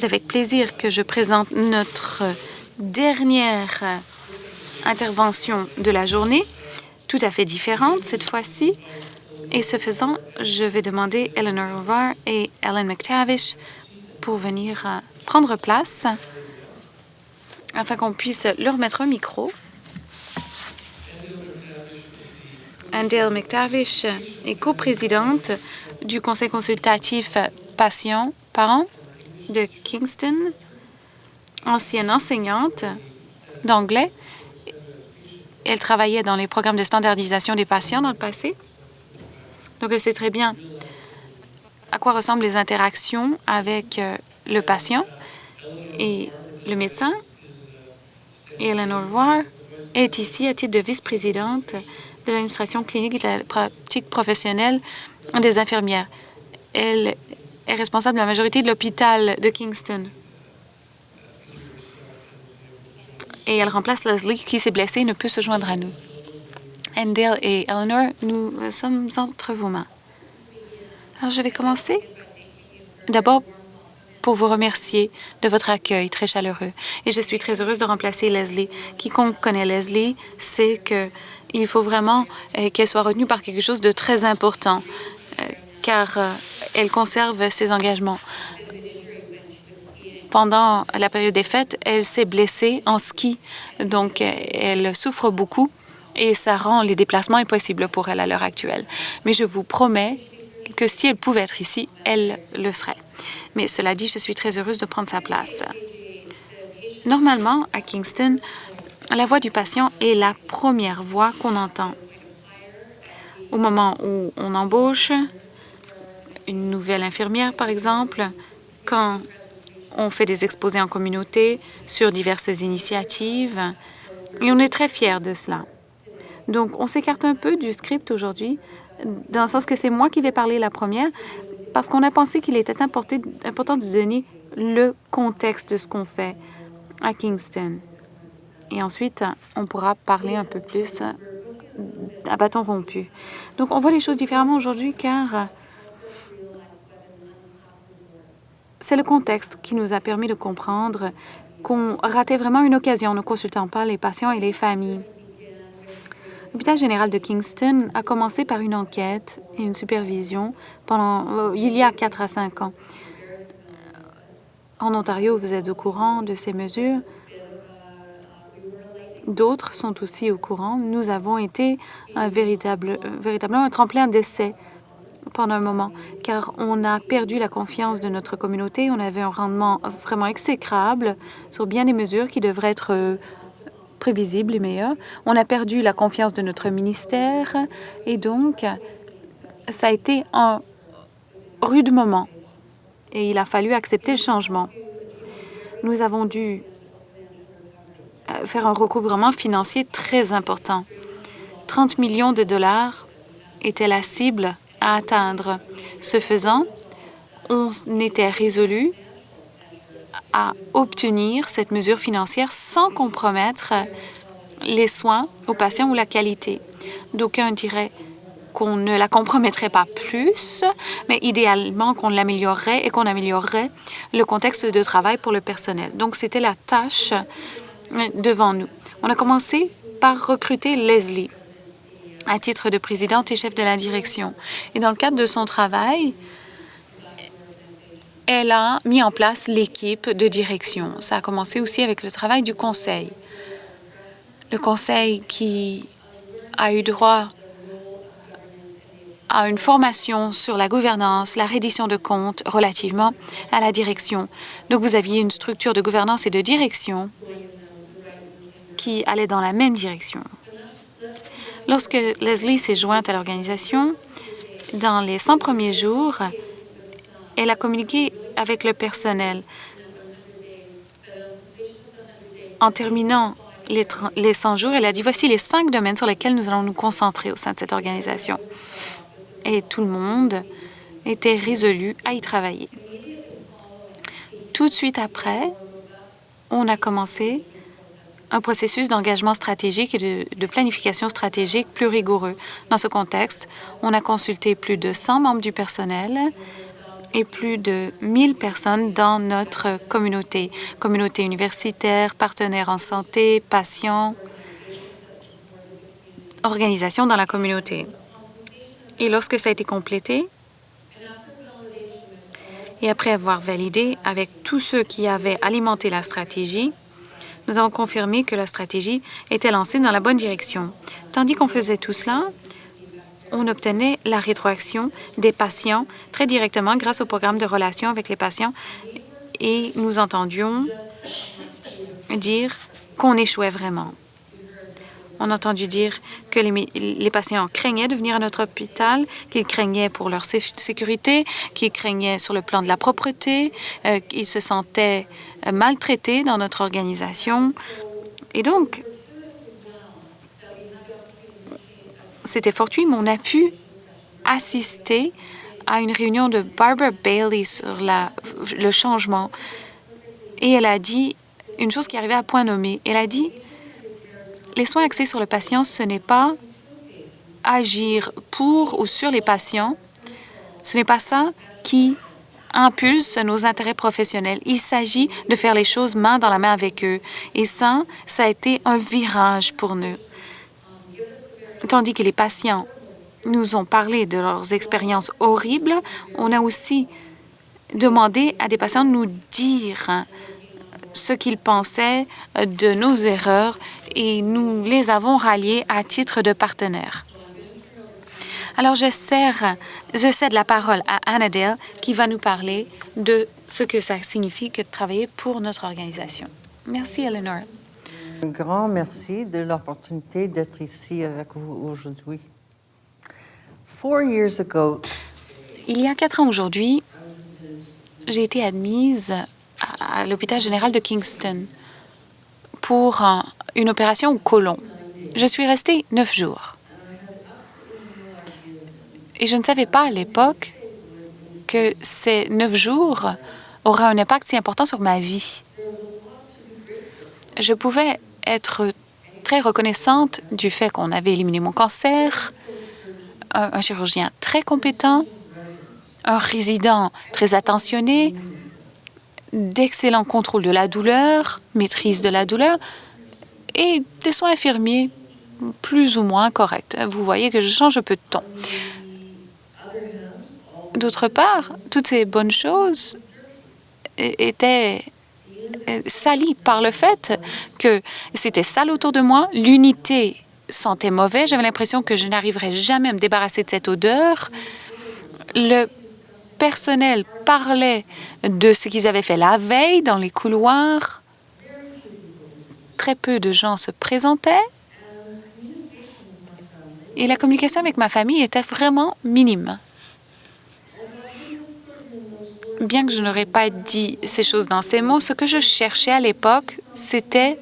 C'est avec plaisir que je présente notre dernière intervention de la journée, tout à fait différente cette fois-ci. Et ce faisant, je vais demander Eleanor O'Var et Ellen McTavish pour venir prendre place afin qu'on puisse leur mettre un micro. Dale McTavish est coprésidente du Conseil consultatif patient-parents de Kingston, ancienne enseignante d'anglais. Elle travaillait dans les programmes de standardisation des patients dans le passé. Donc, elle sait très bien à quoi ressemblent les interactions avec le patient et le médecin. Et Eleanor O'Var est ici à titre de vice-présidente de l'administration clinique et de la pratique professionnelle des infirmières. Elle est responsable de la majorité de l'hôpital de Kingston. Et elle remplace Leslie qui s'est blessée et ne peut se joindre à nous. Dale et Eleanor, nous sommes entre vos mains. Alors, je vais commencer. D'abord, pour vous remercier de votre accueil très chaleureux. Et je suis très heureuse de remplacer Leslie. Quiconque connaît Leslie sait qu'il faut vraiment qu'elle soit retenue par quelque chose de très important, car elle conserve ses engagements. Pendant la période des fêtes, elle s'est blessée en ski, donc elle souffre beaucoup et ça rend les déplacements impossibles pour elle à l'heure actuelle. Mais je vous promets que si elle pouvait être ici, elle le serait. Mais cela dit, je suis très heureuse de prendre sa place. Normalement, à Kingston, la voix du patient est la première voix qu'on entend. Au moment où on embauche une nouvelle infirmière, par exemple, quand on fait des exposés en communauté sur diverses initiatives, et on est très fiers de cela. Donc, on s'écarte un peu du script aujourd'hui, dans le sens que c'est moi qui vais parler la première, parce qu'on a pensé qu'il était important de donner le contexte de ce qu'on fait à Kingston. Et ensuite, on pourra parler un peu plus à bâton rompu. Donc, on voit les choses différemment aujourd'hui car c'est le contexte qui nous a permis de comprendre qu'on ratait vraiment une occasion en ne consultant pas les patients et les familles. L'hôpital général de Kingston a commencé par une enquête et une supervision il y a 4 à 5 ans. En Ontario, vous êtes au courant de ces mesures. D'autres sont aussi au courant. Nous avons été véritablement un tremplin d'essai pendant un moment, car on a perdu la confiance de notre communauté. On avait un rendement vraiment exécrable sur bien des mesures qui devraient être prévisibles et meilleures. On a perdu la confiance de notre ministère et donc, ça a été un rude moment et il a fallu accepter le changement. Nous avons dû faire un recouvrement financier très important. 30 millions de dollars était la cible à atteindre. Ce faisant, on était résolu à obtenir cette mesure financière sans compromettre les soins aux patients ou la qualité. D'aucuns diraient qu'on ne la compromettrait pas plus, mais idéalement qu'on l'améliorerait et qu'on améliorerait le contexte de travail pour le personnel. Donc, c'était la tâche devant nous. On a commencé par recruter Leslie à titre de présidente et chef de la direction. Et dans le cadre de son travail, elle a mis en place l'équipe de direction. Ça a commencé aussi avec le travail du conseil. Le conseil qui a eu droit à une formation sur la gouvernance, la reddition de comptes relativement à la direction. Donc, vous aviez une structure de gouvernance et de direction qui allait dans la même direction. Lorsque Leslie s'est jointe à l'organisation, dans les 100 premiers jours, elle a communiqué avec le personnel. En terminant les 100 jours, elle a dit « Voici les 5 domaines sur lesquels nous allons nous concentrer au sein de cette organisation. » Et tout le monde était résolu à y travailler. Tout de suite après, on a commencé un processus d'engagement stratégique et de planification stratégique plus rigoureux. Dans ce contexte, on a consulté plus de 100 membres du personnel et plus de 1000 personnes dans notre communauté universitaire, partenaires en santé, patients, organisations dans la communauté. Et lorsque ça a été complété, et après avoir validé avec tous ceux qui avaient alimenté la stratégie, nous avons confirmé que la stratégie était lancée dans la bonne direction. Tandis qu'on faisait tout cela, on obtenait la rétroaction des patients très directement grâce au programme de relations avec les patients et nous entendions dire qu'on échouait vraiment. On a entendu dire que les patients craignaient de venir à notre hôpital, qu'ils craignaient pour leur sécurité, qu'ils craignaient sur le plan de la propreté, qu'ils se sentaient maltraités dans notre organisation. Et donc, c'était fortuit, mais on a pu assister à une réunion de Barbara Bailey sur le changement. Et elle a dit une chose qui arrivait à point nommé. Elle a dit, les soins axés sur le patient, ce n'est pas agir pour ou sur les patients. Ce n'est pas ça qui impulse nos intérêts professionnels. Il s'agit de faire les choses main dans la main avec eux. Et ça a été un virage pour nous. Tandis que les patients nous ont parlé de leurs expériences horribles, on a aussi demandé à des patients de nous dire ce qu'ils pensaient de nos erreurs et nous les avons ralliés à titre de partenaires. Alors, je cède la parole à Annadale qui va nous parler de ce que ça signifie que de travailler pour notre organisation. Merci, Eleanor. Un grand merci de l'opportunité d'être ici avec vous aujourd'hui. 4 years ago, il y a 4 ans aujourd'hui, j'ai été admise à l'hôpital général de Kingston pour une opération au côlon. Je suis restée 9 jours. Et je ne savais pas à l'époque que ces 9 jours auraient un impact si important sur ma vie. Je pouvais être très reconnaissante du fait qu'on avait éliminé mon cancer, un chirurgien très compétent, un résident très attentionné, d'excellents contrôles de la douleur, maîtrise de la douleur et des soins infirmiers plus ou moins corrects. Vous voyez que je change un peu de ton. D'autre part, toutes ces bonnes choses étaient salies par le fait que c'était sale autour de moi, l'unité sentait mauvais, j'avais l'impression que je n'arriverais jamais à me débarrasser de cette odeur. Le personnel parlait de ce qu'ils avaient fait la veille dans les couloirs. Très peu de gens se présentaient. Et la communication avec ma famille était vraiment minime. Bien que je n'aurais pas dit ces choses dans ces mots, ce que je cherchais à l'époque, c'était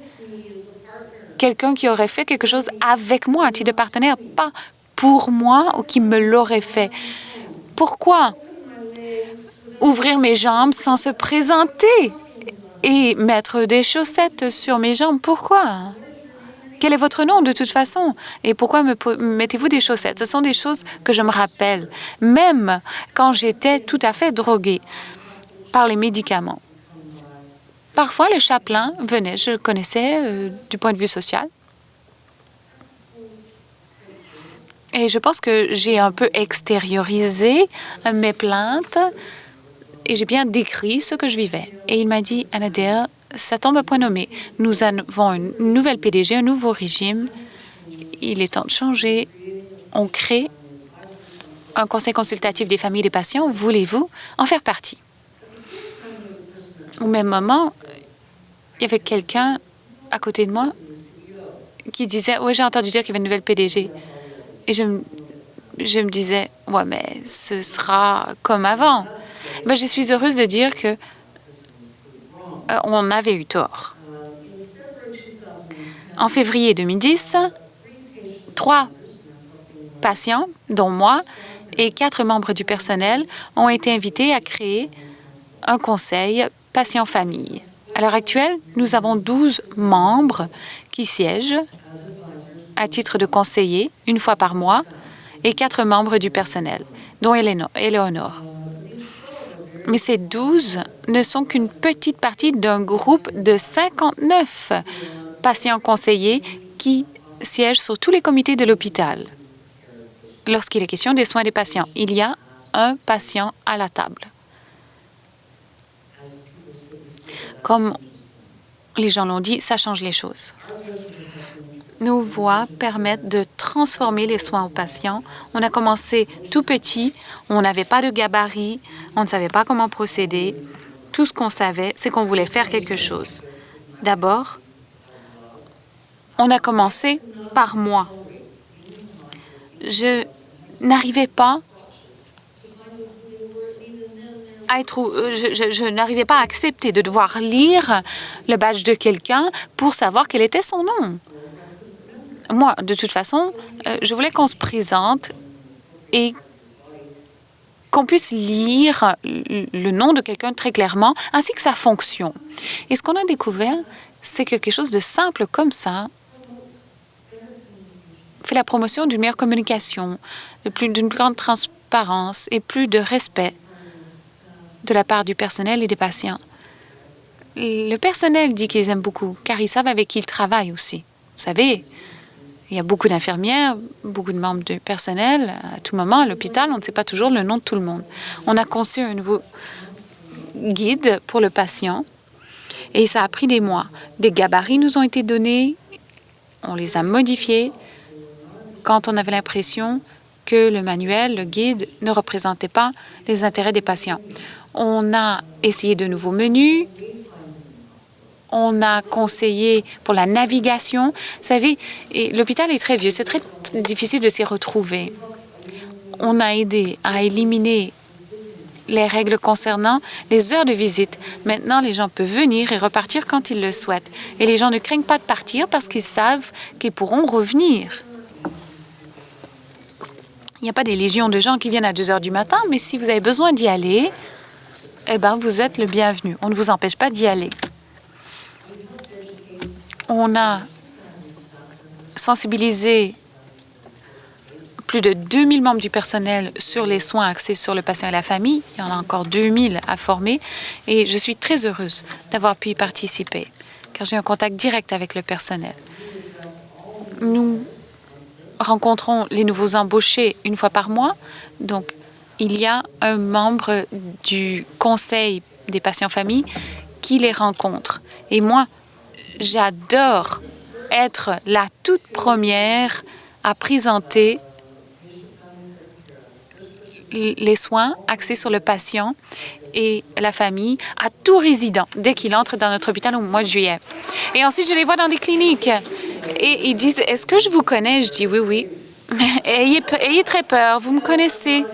quelqu'un qui aurait fait quelque chose avec moi, un type de partenaire, pas pour moi ou qui me l'aurait fait. Pourquoi ouvrir mes jambes sans se présenter et mettre des chaussettes sur mes jambes? Pourquoi? Quel est votre nom de toute façon? Et pourquoi mettez-vous des chaussettes? Ce sont des choses que je me rappelle, même quand j'étais tout à fait droguée par les médicaments. Parfois, le chapelain venait, je le connaissais du point de vue social. Et je pense que j'ai un peu extériorisé mes plaintes et j'ai bien décrit ce que je vivais. Et il m'a dit, Annadale, ça tombe à point nommé. Nous avons une nouvelle PDG, un nouveau régime. Il est temps de changer. On crée un conseil consultatif des familles et des patients. Voulez-vous en faire partie? Au même moment, il y avait quelqu'un à côté de moi qui disait, « Oui, j'ai entendu dire qu'il y avait une nouvelle PDG. » Et je me disais, « Ouais, mais ce sera comme avant. » Ben, je suis heureuse de dire que on avait eu tort. En février 2010, 3 patients, dont moi, et 4 membres du personnel ont été invités à créer un conseil patient-famille. À l'heure actuelle, nous avons 12 membres qui siègent à titre de conseiller une fois par mois et 4 membres du personnel, dont Éléonore. Mais ces 12 ne sont qu'une petite partie d'un groupe de 59 patients conseillers qui siègent sur tous les comités de l'hôpital. Lorsqu'il est question des soins des patients, il y a un patient à la table. Comme les gens l'ont dit, ça change les choses. Nos voies permettent de transformer les soins aux patients. On a commencé tout petit, on n'avait pas de gabarit, on ne savait pas comment procéder. Tout ce qu'on savait, c'est qu'on voulait faire quelque chose. D'abord, on a commencé par moi. Je n'arrivais pas je n'arrivais pas à accepter de devoir lire le badge de quelqu'un pour savoir quel était son nom. Moi, de toute façon, je voulais qu'on se présente et qu'on puisse lire le nom de quelqu'un très clairement, ainsi que sa fonction. Et ce qu'on a découvert, c'est que quelque chose de simple comme ça fait la promotion d'une meilleure communication, d'une plus grande transparence et plus de respect de la part du personnel et des patients. Le personnel dit qu'ils aiment beaucoup, car ils savent avec qui ils travaillent aussi. Vous savez, il y a beaucoup d'infirmières, beaucoup de membres du personnel. À tout moment, à l'hôpital, on ne sait pas toujours le nom de tout le monde. On a conçu un nouveau guide pour le patient et ça a pris des mois. Des gabarits nous ont été donnés, on les a modifiés quand on avait l'impression que le manuel, le guide, ne représentait pas les intérêts des patients. On a essayé de nouveaux menus. On a conseillé pour la navigation. Vous savez, l'hôpital est très vieux. C'est très difficile de s'y retrouver. On a aidé à éliminer les règles concernant les heures de visite. Maintenant, les gens peuvent venir et repartir quand ils le souhaitent. Et les gens ne craignent pas de partir parce qu'ils savent qu'ils pourront revenir. Il n'y a pas des légions de gens qui viennent à 2 heures du matin, mais si vous avez besoin d'y aller, eh bien, vous êtes le bienvenu. On ne vous empêche pas d'y aller. On a sensibilisé plus de 2000 membres du personnel sur les soins axés sur le patient et la famille. Il y en a encore 2000 à former et je suis très heureuse d'avoir pu y participer car j'ai un contact direct avec le personnel. Nous rencontrons les nouveaux embauchés une fois par mois. Donc, il y a un membre du conseil des patients-familles qui les rencontre. Et moi, j'adore être la toute première à présenter les soins axés sur le patient et la famille à tout résident dès qu'il entre dans notre hôpital au mois de juillet. Et ensuite, je les vois dans des cliniques et ils disent « Est-ce que je vous connais? » Je dis « Oui, oui. » Ayez très peur, vous me connaissez.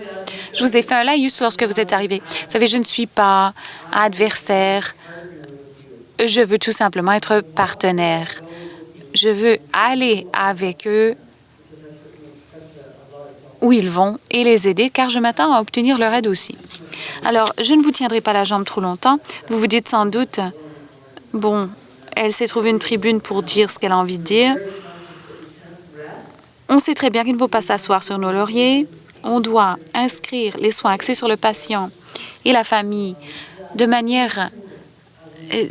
Je vous ai fait un laïus lorsque vous êtes arrivé. Vous savez, je ne suis pas adversaire. Je veux tout simplement être partenaire. Je veux aller avec eux où ils vont et les aider, car je m'attends à obtenir leur aide aussi. Alors, je ne vous tiendrai pas la jambe trop longtemps. Vous vous dites sans doute, bon, elle s'est trouvée une tribune pour dire ce qu'elle a envie de dire. On sait très bien qu'il ne faut pas s'asseoir sur nos lauriers. On doit inscrire les soins axés sur le patient et la famille de manière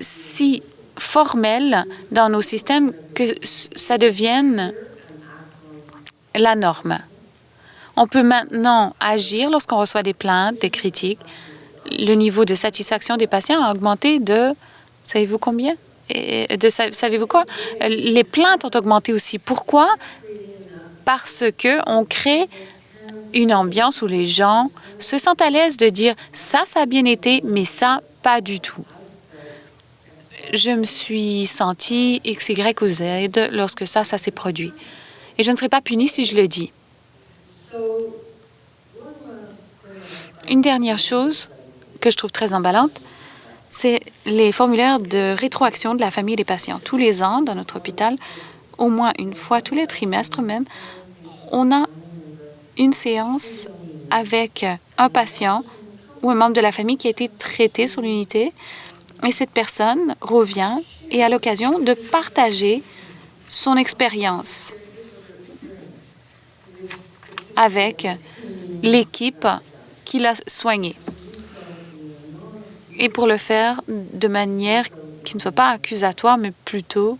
si formelle dans nos systèmes que ça devienne la norme. On peut maintenant agir lorsqu'on reçoit des plaintes, des critiques. Le niveau de satisfaction des patients a augmenté de, savez-vous combien? Savez-vous quoi? Les plaintes ont augmenté aussi. Pourquoi? Parce qu'on crée une ambiance où les gens se sentent à l'aise de dire « ça a bien été, mais ça, pas du tout ». Je me suis sentie X, Y ou Z lorsque ça s'est produit. Et je ne serai pas punie si je le dis. Une dernière chose que je trouve très emballante, c'est les formulaires de rétroaction de la famille et des patients. Tous les ans, dans notre hôpital, au moins une fois, tous les trimestres même, on a une séance avec un patient ou un membre de la famille qui a été traité sur l'unité. Et cette personne revient et a l'occasion de partager son expérience avec l'équipe qui l'a soigné. et pour le faire de manière qui ne soit pas accusatoire, mais plutôt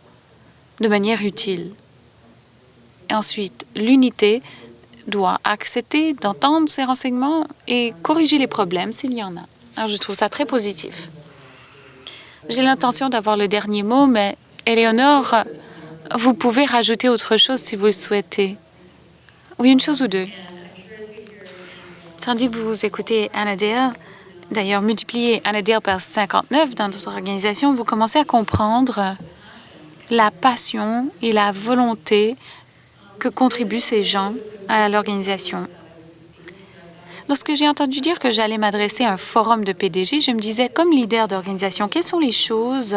de manière utile. Et ensuite, l'unité doit accepter d'entendre ces renseignements et corriger les problèmes s'il y en a. Alors, je trouve ça très positif. J'ai l'intention d'avoir le dernier mot, mais Éléonore, vous pouvez rajouter autre chose si vous le souhaitez. Oui, une chose ou deux. Tandis que vous écoutez Anna Dale, d'ailleurs, multipliez Anna Dale par 59 dans notre organisation, vous commencez à comprendre la passion et la volonté que contribuent ces gens à l'organisation. Lorsque j'ai entendu dire que j'allais m'adresser à un forum de PDG, je me disais, comme leader d'organisation, quelles sont les choses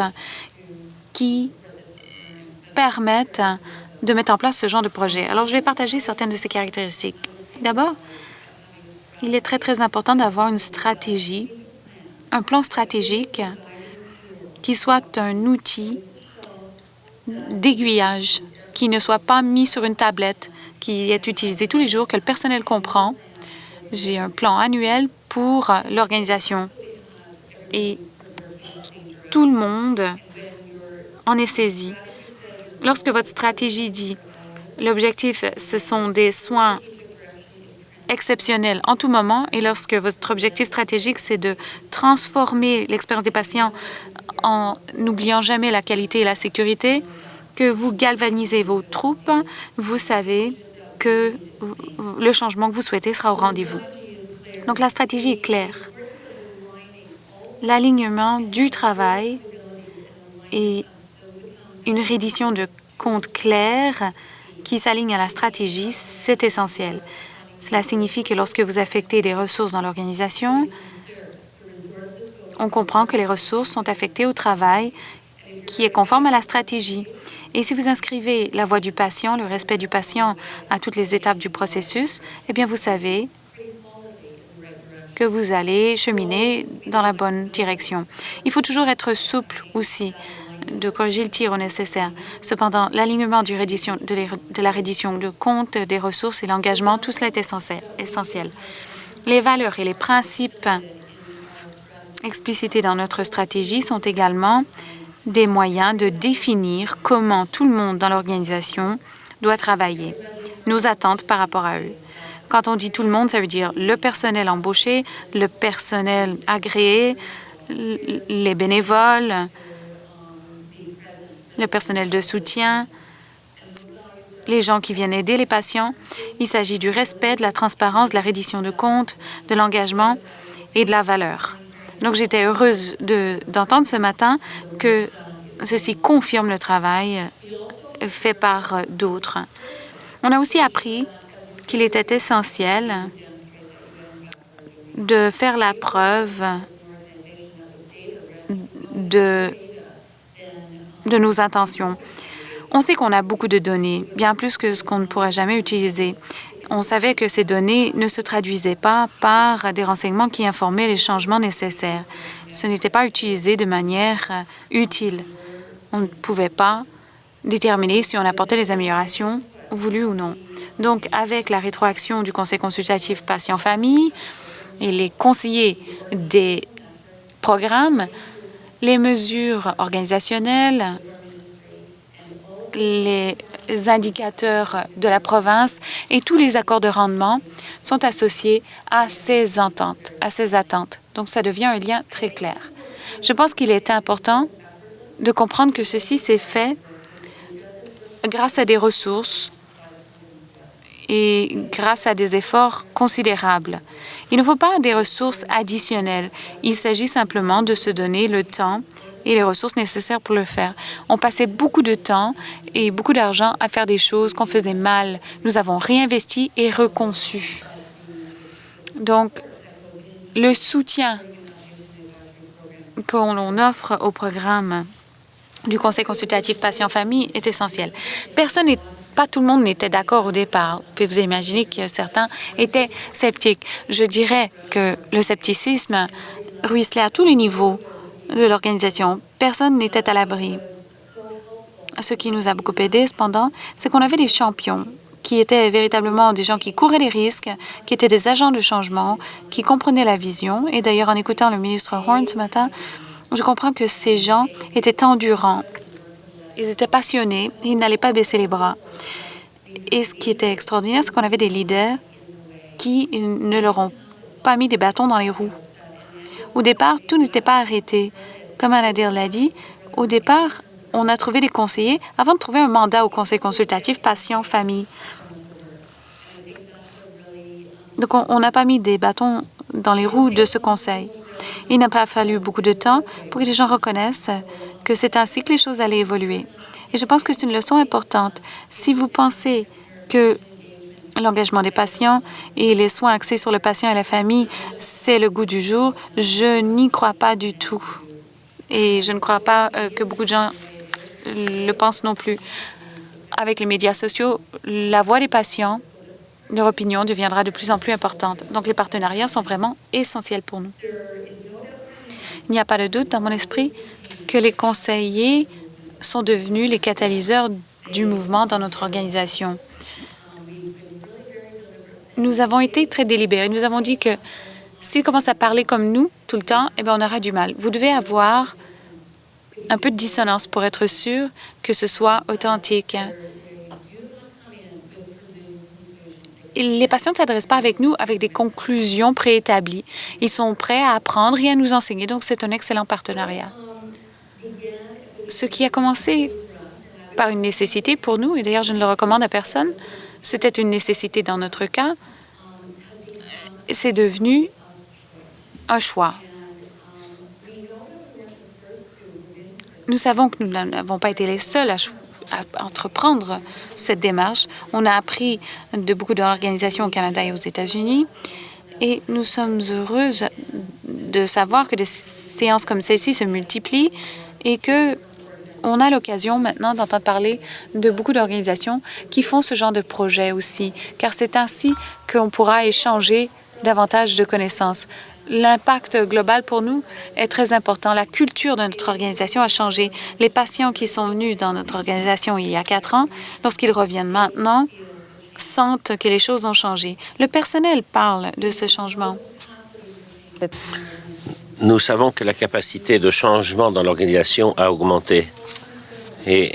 qui permettent de mettre en place ce genre de projet? Alors, je vais partager certaines de ces caractéristiques. D'abord, il est très, très important d'avoir une stratégie, un plan stratégique qui soit un outil d'aiguillage, qui ne soit pas mis sur une tablette, qui est utilisé tous les jours, que le personnel comprend. J'ai un plan annuel pour l'organisation et tout le monde en est saisi. Lorsque votre stratégie dit l'objectif, ce sont des soins exceptionnels en tout moment, et lorsque votre objectif stratégique, c'est de transformer l'expérience des patients en n'oubliant jamais la qualité et la sécurité, que vous galvanisez vos troupes, vous savez que le changement que vous souhaitez sera au rendez-vous. Donc, la stratégie est claire. L'alignement du travail et une reddition de comptes clairs qui s'alignent à la stratégie, c'est essentiel. Cela signifie que lorsque vous affectez des ressources dans l'organisation, on comprend que les ressources sont affectées au travail qui est conforme à la stratégie. Et si vous inscrivez la voix du patient, le respect du patient à toutes les étapes du processus, eh bien, vous savez que vous allez cheminer dans la bonne direction. Il faut toujours être souple aussi, de corriger le tir au nécessaire. Cependant, l'alignement de la reddition, le compte des ressources et l'engagement, tout cela est essentiel. Les valeurs et les principes explicités dans notre stratégie sont également des moyens de définir comment tout le monde dans l'organisation doit travailler, nos attentes par rapport à eux. Quand on dit tout le monde, ça veut dire le personnel embauché, le personnel agréé, les bénévoles, le personnel de soutien, les gens qui viennent aider les patients. Il s'agit du respect, de la transparence, de la reddition de comptes, de l'engagement et de la valeur. Donc, j'étais heureuse d'entendre ce matin que ceci confirme le travail fait par d'autres. On a aussi appris qu'il était essentiel de faire la preuve de nos intentions. On sait qu'on a beaucoup de données, bien plus que ce qu'on ne pourra jamais utiliser. On savait que ces données ne se traduisaient pas par des renseignements qui informaient les changements nécessaires. Ce n'était pas utilisé de manière utile. On ne pouvait pas déterminer si on apportait les améliorations voulues ou non. Donc, avec la rétroaction du Conseil consultatif patient-famille et les conseillers des programmes, les mesures organisationnelles, les indicateurs de la province et tous les accords de rendement sont associés à ces attentes. Donc, ça devient un lien très clair. Je pense qu'il est important de comprendre que ceci s'est fait grâce à des ressources et grâce à des efforts considérables. Il ne faut pas des ressources additionnelles. Il s'agit simplement de se donner le temps et les ressources nécessaires pour le faire. On passait beaucoup de temps et beaucoup d'argent à faire des choses qu'on faisait mal. Nous avons réinvesti et reconçu. Donc, le soutien qu'on offre au programme du Conseil consultatif patient-famille est essentiel. Pas tout le monde n'était d'accord au départ. Puis vous imaginez que certains étaient sceptiques. Je dirais que le scepticisme ruisselait à tous les niveaux de l'organisation. Personne n'était à l'abri. Ce qui nous a beaucoup aidé, cependant, c'est qu'on avait des champions qui étaient véritablement des gens qui couraient les risques, qui étaient des agents de changement, qui comprenaient la vision. Et d'ailleurs, en écoutant le ministre Horn ce matin, je comprends que ces gens étaient endurants. Ils étaient passionnés et ils n'allaient pas baisser les bras. Et ce qui était extraordinaire, c'est qu'on avait des leaders qui ne leur ont pas mis des bâtons dans les roues. Au départ, tout n'était pas arrêté. Comme Anadir l'a dit, au départ, on a trouvé des conseillers avant de trouver un mandat au conseil consultatif patient-famille. Donc, on n'a pas mis des bâtons dans les roues de ce conseil. Il n'a pas fallu beaucoup de temps pour que les gens reconnaissent que c'est ainsi que les choses allaient évoluer. Et je pense que c'est une leçon importante. Si vous pensez que l'engagement des patients et les soins axés sur le patient et la famille, c'est le goût du jour, je n'y crois pas du tout. Et je ne crois pas que beaucoup de gens le pensent non plus. Avec les médias sociaux, la voix des patients, leur opinion deviendra de plus en plus importante. Donc, les partenariats sont vraiment essentiels pour nous. Il n'y a pas de doute dans mon esprit que les conseillers sont devenus les catalyseurs du mouvement dans notre organisation. Nous avons été très délibérés. Nous avons dit que s'ils commencent à parler comme nous tout le temps, eh bien, on aura du mal. Vous devez avoir un peu de dissonance pour être sûr que ce soit authentique. Les patients ne s'adressent pas avec nous avec des conclusions préétablies. Ils sont prêts à apprendre et à nous enseigner, donc c'est un excellent partenariat. Ce qui a commencé par une nécessité pour nous, et d'ailleurs je ne le recommande à personne, c'était une nécessité dans notre cas, c'est devenu un choix. Nous savons que nous n'avons pas été les seuls à entreprendre cette démarche. On a appris de beaucoup d'organisations au Canada et aux États-Unis et nous sommes heureuses de savoir que des séances comme celle-ci se multiplient et que on a l'occasion maintenant d'entendre parler de beaucoup d'organisations qui font ce genre de projet aussi, car c'est ainsi qu'on pourra échanger davantage de connaissances. L'impact global pour nous est très important. La culture de notre organisation a changé. Les patients qui sont venus dans notre organisation il y a 4 ans, lorsqu'ils reviennent maintenant, sentent que les choses ont changé. Le personnel parle de ce changement. Nous savons que la capacité de changement dans l'organisation a augmenté. Et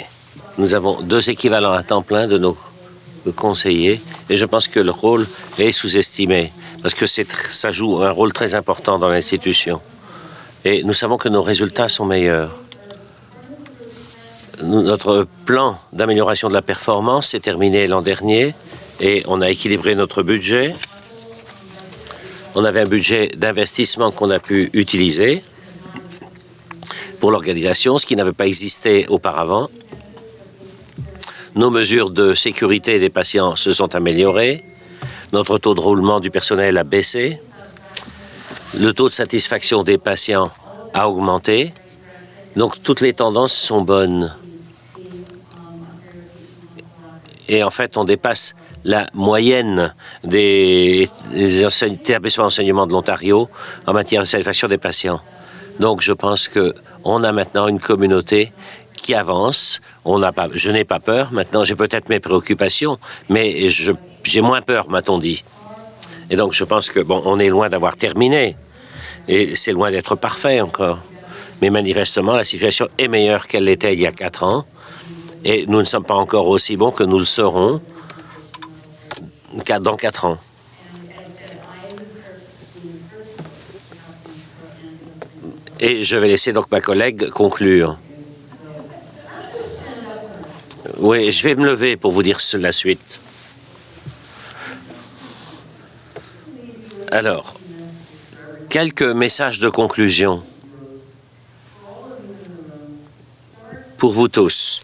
nous avons 2 équivalents à temps plein de nos conseillers. Et je pense que le rôle est sous-estimé. Parce que ça joue un rôle très important dans l'institution. Et nous savons que nos résultats sont meilleurs. Notre plan d'amélioration de la performance s'est terminé l'an dernier et on a équilibré notre budget. On avait un budget d'investissement qu'on a pu utiliser pour l'organisation, ce qui n'avait pas existé auparavant. Nos mesures de sécurité des patients se sont améliorées. Notre taux de roulement du personnel a baissé. Le taux de satisfaction des patients a augmenté. Donc, toutes les tendances sont bonnes. Et en fait, on dépasse la moyenne des établissements d'enseignement de l'Ontario en matière de satisfaction des patients. Donc, je pense qu'on a maintenant une communauté qui avance. Je n'ai pas peur. Maintenant, j'ai peut-être mes préoccupations, mais j'ai moins peur, m'a-t-on dit. Et donc, je pense que, bon, on est loin d'avoir terminé. Et c'est loin d'être parfait encore. Mais manifestement, la situation est meilleure qu'elle l'était il y a 4 ans. Et nous ne sommes pas encore aussi bons que nous le serons dans 4 ans. Et je vais laisser donc ma collègue conclure. Oui, je vais me lever pour vous dire la suite. Alors, quelques messages de conclusion pour vous tous.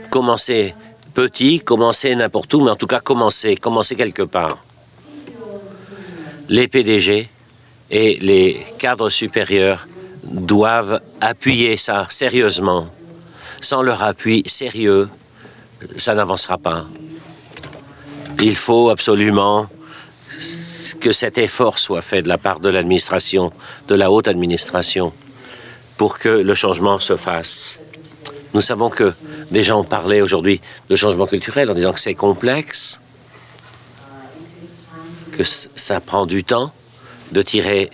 Commencez petit, commencez n'importe où, mais en tout cas commencez quelque part. Les PDG et les cadres supérieurs doivent appuyer ça sérieusement. Sans leur appui sérieux, ça n'avancera pas. Il faut absolument que cet effort soit fait de la part de l'administration, de la haute administration, pour que le changement se fasse. Nous savons que Des gens ont parlé aujourd'hui de changement culturel en disant que c'est complexe, que ça prend du temps de tirer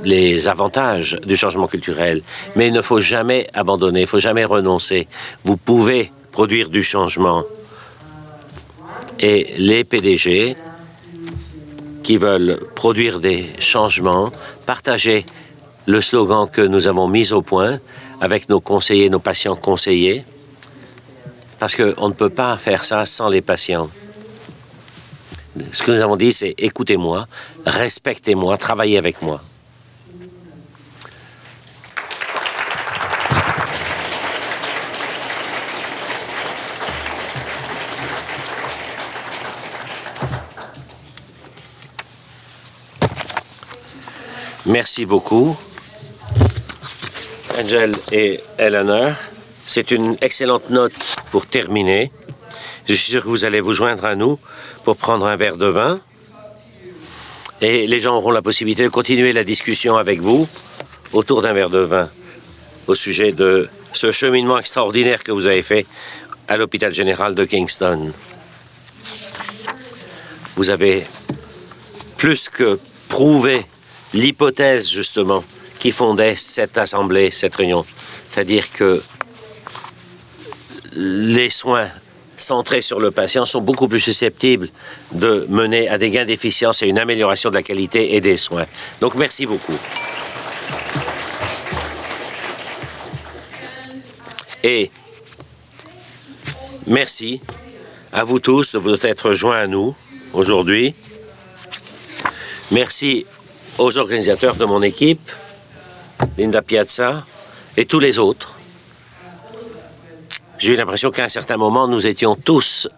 les avantages du changement culturel. Mais il ne faut jamais abandonner, il ne faut jamais renoncer. Vous pouvez produire du changement. Et les PDG qui veulent produire des changements, partager le slogan que nous avons mis au point avec nos conseillers, nos patients conseillers, parce qu'on ne peut pas faire ça sans les patients. Ce que nous avons dit, c'est écoutez-moi, respectez-moi, travaillez avec moi. Merci beaucoup, Angel et Eleanor. C'est une excellente note pour terminer. Je suis sûr que vous allez vous joindre à nous pour prendre un verre de vin. Et les gens auront la possibilité de continuer la discussion avec vous autour d'un verre de vin au sujet de ce cheminement extraordinaire que vous avez fait à l'hôpital général de Kingston. Vous avez plus que prouvé l'hypothèse, justement, qui fondait cette assemblée, cette réunion. C'est-à-dire que les soins centrés sur le patient sont beaucoup plus susceptibles de mener à des gains d'efficience et une amélioration de la qualité et des soins. Donc, merci beaucoup. Et merci à vous tous de vous être joints à nous aujourd'hui. Merci aux organisateurs de mon équipe, Linda Piazza, et tous les autres. J'ai eu l'impression qu'à un certain moment, nous étions tous,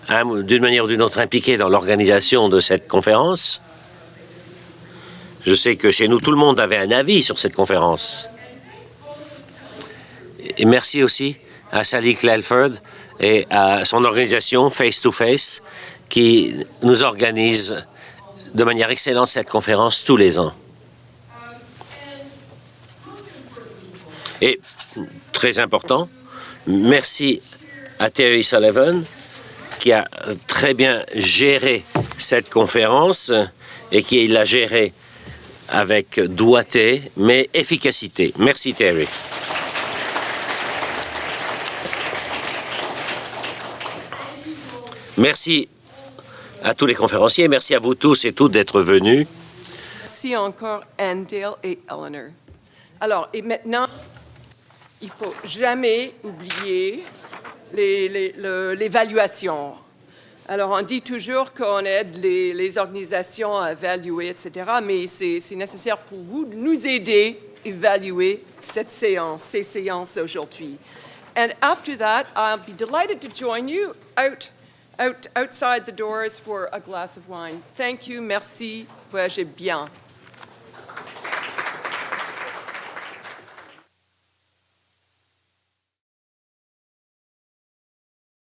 d'une manière ou d'une autre, impliqués dans l'organisation de cette conférence. Je sais que chez nous, tout le monde avait un avis sur cette conférence. Et merci aussi à Sally Clalford et à son organisation Face to Face qui nous organise de manière excellente cette conférence tous les ans. Et très important, merci à Terry Sullivan qui a très bien géré cette conférence et qui l'a gérée avec doigté mais efficacité. Merci Terry. Merci à tous les conférenciers, merci à vous tous et toutes d'être venus. Merci encore Andale et Eleanor. Alors, et maintenant, il ne faut jamais oublier l'évaluation. Alors, on dit toujours qu'on aide les organisations à évaluer, etc., mais c'est nécessaire pour vous de nous aider à évaluer cette séance, ces séances aujourd'hui. And after that, I'll be delighted to join you outside the doors for a glass of wine. Thank you, merci, voyagez bien.